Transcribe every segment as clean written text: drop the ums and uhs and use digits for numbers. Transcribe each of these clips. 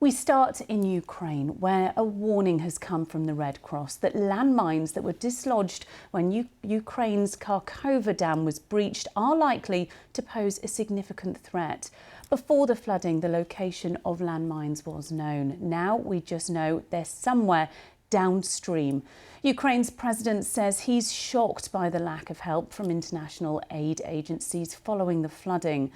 We start in Ukraine, where a warning has come from the Red Cross that landmines that were dislodged when Ukraine's Kakhovka dam was breached are likely to pose a significant threat. Before the flooding, the location of landmines was known. Now we just know they're somewhere downstream. Ukraine's president says he's shocked by the lack of help from international aid agencies following the flooding.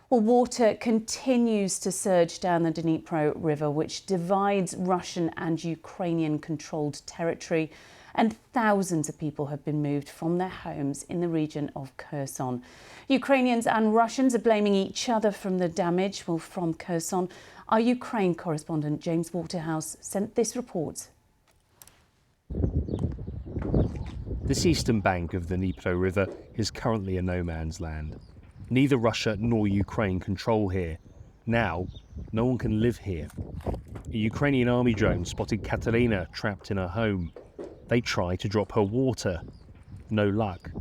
Well, water continues to surge down the Dnipro river, which divides Russian and Ukrainian-controlled territory, and thousands of people have been moved from their homes in the region of Kherson. Ukrainians and Russians are blaming each other from the damage. Well, from Kherson, our Ukraine correspondent James Waterhouse sent this report. This eastern bank of the Dnipro River is currently a no man's land. Neither Russia nor Ukraine control here. Now, no one can live here. A Ukrainian army drone spotted Katerina trapped in her home. They try to drop her water. No luck.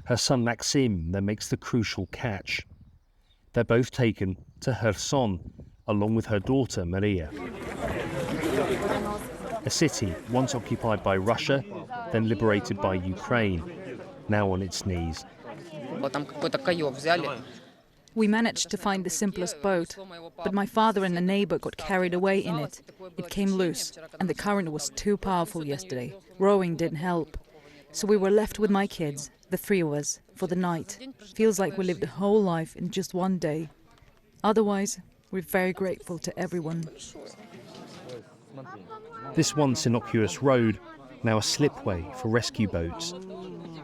Her son Maxim then makes the crucial catch. They're both taken to Kherson, along with her daughter Maria. A city once occupied by Russia, then liberated by Ukraine, now on its knees. We managed to find the simplest boat, but my father and a neighbor got carried away in it. It came loose, and the current was too powerful yesterday. Rowing didn't help. So we were left with my kids, the three of us, for the night. Feels like we lived a whole life in just one day. Otherwise, we're very grateful to everyone. This once innocuous road, now a slipway for rescue boats.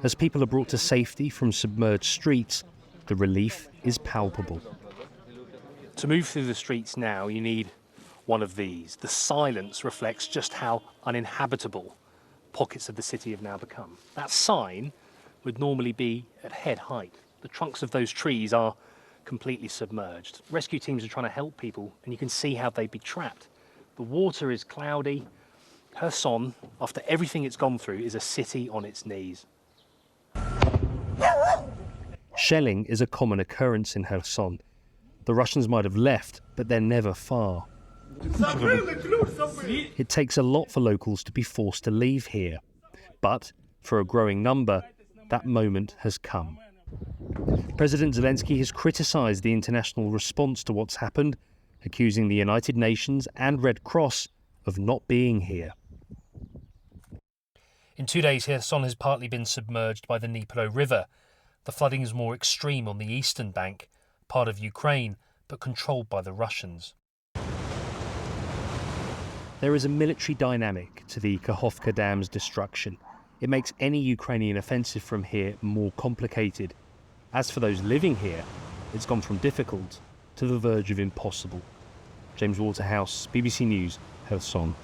As people are brought to safety from submerged streets, the relief is palpable. To move through the streets now, you need one of these. The silence reflects just how uninhabitable pockets of the city have now become. That sign would normally be at head height. The trunks of those trees are completely submerged. Rescue teams are trying to help people, and you can see how they'd be trapped. The water is cloudy. Kherson, after everything it's gone through, is a city on its knees. Shelling is a common occurrence in Kherson. The Russians might have left, but they're never far. It takes a lot for locals to be forced to leave here. But for a growing number, that moment has come. President Zelensky has criticised the international response to what's happened, accusing the United Nations and Red Cross of not being here. In 2 days, Kherson has partly been submerged by the Dnipro River. The flooding is more extreme on the eastern bank, part of Ukraine, but controlled by the Russians. There is a military dynamic to the Kakhovka dam's destruction. It makes any Ukrainian offensive from here more complicated. As for those living here, it's gone from difficult to the verge of impossible. James Waterhouse, BBC News, Kherson.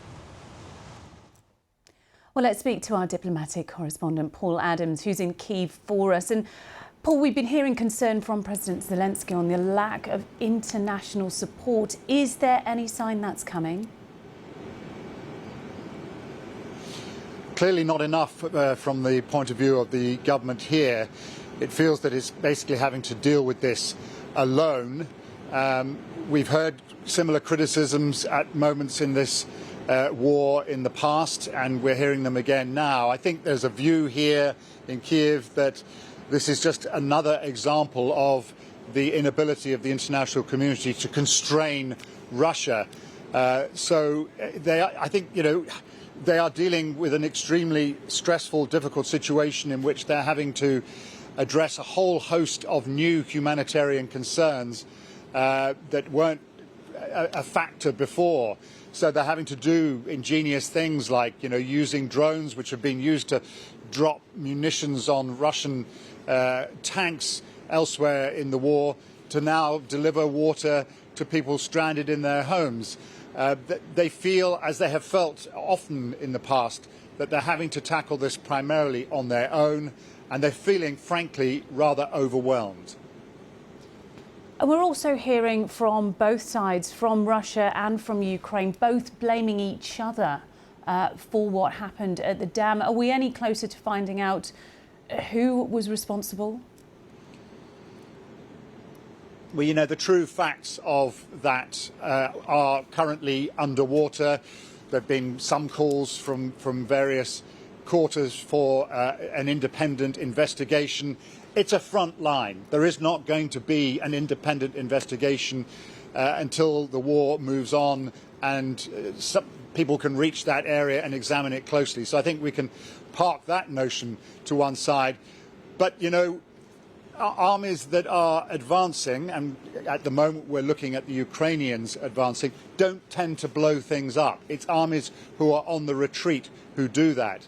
Well, let's speak to our diplomatic correspondent, Paul Adams, who's in Kyiv for us. And Paul, we've been hearing concern from President Zelensky on the lack of international support. Is there any sign that's coming? Clearly not enough from the point of view of the government here. It feels that it's basically having to deal with this alone. We've heard similar criticisms at moments in this war in the past, and we're hearing them again now. I think there's a view here in Kyiv that this is just another example of the inability of the international community to constrain Russia. I think, they are dealing with an extremely stressful, difficult situation in which they're having to address a whole host of new humanitarian concerns that weren't a factor before. So they're having to do ingenious things like, using drones, which have been used to drop munitions on Russian tanks elsewhere in the war, to now deliver water to people stranded in their homes. They feel, as they have felt often in the past, that they're having to tackle this primarily on their own, and they're feeling, frankly, rather overwhelmed. And we're also hearing from both sides, from Russia and from Ukraine, both blaming each other for what happened at the dam. Are we any closer to finding out who was responsible? Well, you know, the true facts of that are currently underwater. There have been some calls from various quarters for an independent investigation. It's a front line. There is not going to be an independent investigation until the war moves on and some people can reach that area and examine it closely. So I think we can park that notion to one side. But, you know, armies that are advancing, and at the moment we're looking at the Ukrainians advancing, don't tend to blow things up. It's armies who are on the retreat who do that.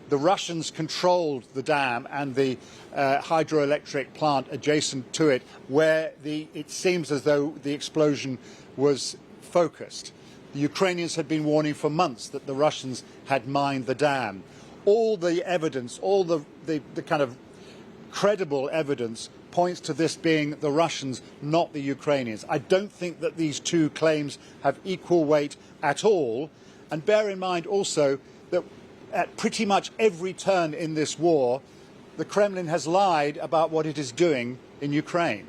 The Russians controlled the dam and the hydroelectric plant adjacent to it, where it seems as though the explosion was focused. The Ukrainians had been warning for months that the Russians had mined the dam. All the evidence, all the kind of credible evidence points to this being the Russians, not the Ukrainians. I don't think that these two claims have equal weight at all. And bear in mind also that at pretty much every turn in this war, the Kremlin has lied about what it is doing in Ukraine.